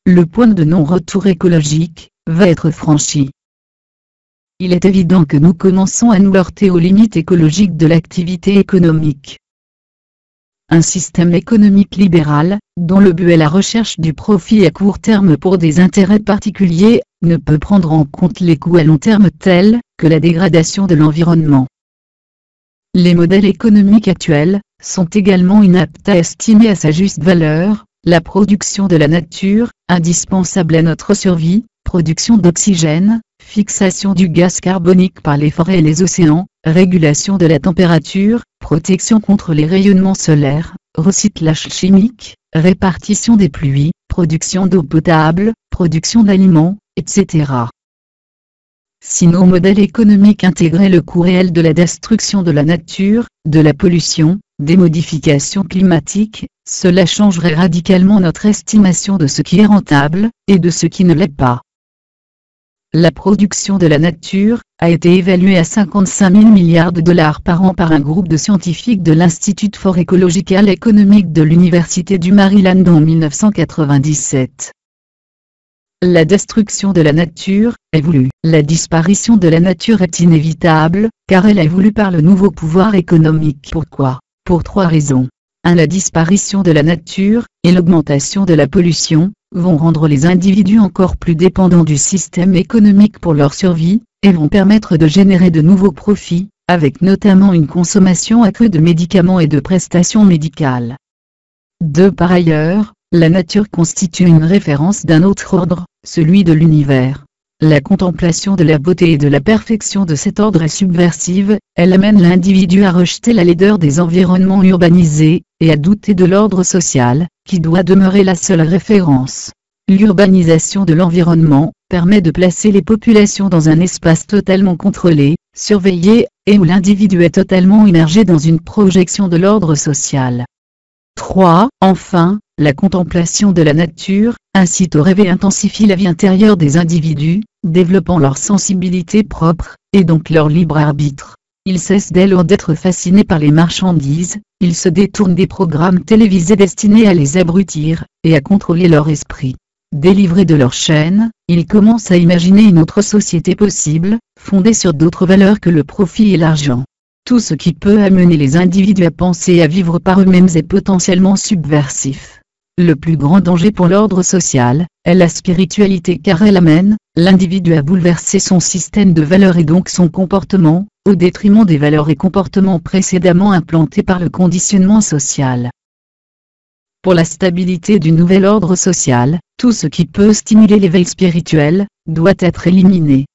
le point de non-retour écologique va être franchi. Il est évident que nous commençons à nous heurter aux limites écologiques de l'activité économique. Un système économique libéral, dont le but est la recherche du profit à court terme pour des intérêts particuliers, ne peut prendre en compte les coûts à long terme tels que la dégradation de l'environnement. Les modèles économiques actuels sont également inaptes à estimer à sa juste valeur la production de la nature, indispensable à notre survie, production d'oxygène, fixation du gaz carbonique par les forêts et les océans, régulation de la température, protection contre les rayonnements solaires, recyclage chimique, répartition des pluies, production d'eau potable, production d'aliments, etc. Si nos modèles économiques intégraient le coût réel de la destruction de la nature, de la pollution, des modifications climatiques, cela changerait radicalement notre estimation de ce qui est rentable, et de ce qui ne l'est pas. La production de la nature a été évaluée à 55 000 milliards de dollars par an par un groupe de scientifiques de l'Institute for Ecological Economics de l'Université du Maryland en 1997. La destruction de la nature est voulue. La disparition de la nature est inévitable, car elle est voulue par le nouveau pouvoir économique. Pourquoi? Pour 3 raisons. 1. La disparition de la nature et l'augmentation de la pollution vont rendre les individus encore plus dépendants du système économique pour leur survie, et vont permettre de générer de nouveaux profits, avec notamment une consommation accrue de médicaments et de prestations médicales. 2. Par ailleurs, la nature constitue une référence d'un autre ordre, celui de l'univers. La contemplation de la beauté et de la perfection de cet ordre est subversive, elle amène l'individu à rejeter la laideur des environnements urbanisés, et à douter de l'ordre social, qui doit demeurer la seule référence. L'urbanisation de l'environnement permet de placer les populations dans un espace totalement contrôlé, surveillé, et où l'individu est totalement immergé dans une projection de l'ordre social. 3. Enfin, la contemplation de la nature incite au rêve et intensifie la vie intérieure des individus, développant leur sensibilité propre, et donc leur libre arbitre. Ils cessent dès lors d'être fascinés par les marchandises, ils se détournent des programmes télévisés destinés à les abrutir, et à contrôler leur esprit. Délivrés de leur chaîne, ils commencent à imaginer une autre société possible, fondée sur d'autres valeurs que le profit et l'argent. Tout ce qui peut amener les individus à penser et à vivre par eux-mêmes est potentiellement subversif. Le plus grand danger pour l'ordre social est la spiritualité, car elle amène l'individu à bouleverser son système de valeurs et donc son comportement, au détriment des valeurs et comportements précédemment implantés par le conditionnement social. Pour la stabilité du nouvel ordre social, tout ce qui peut stimuler l'éveil spirituel doit être éliminé.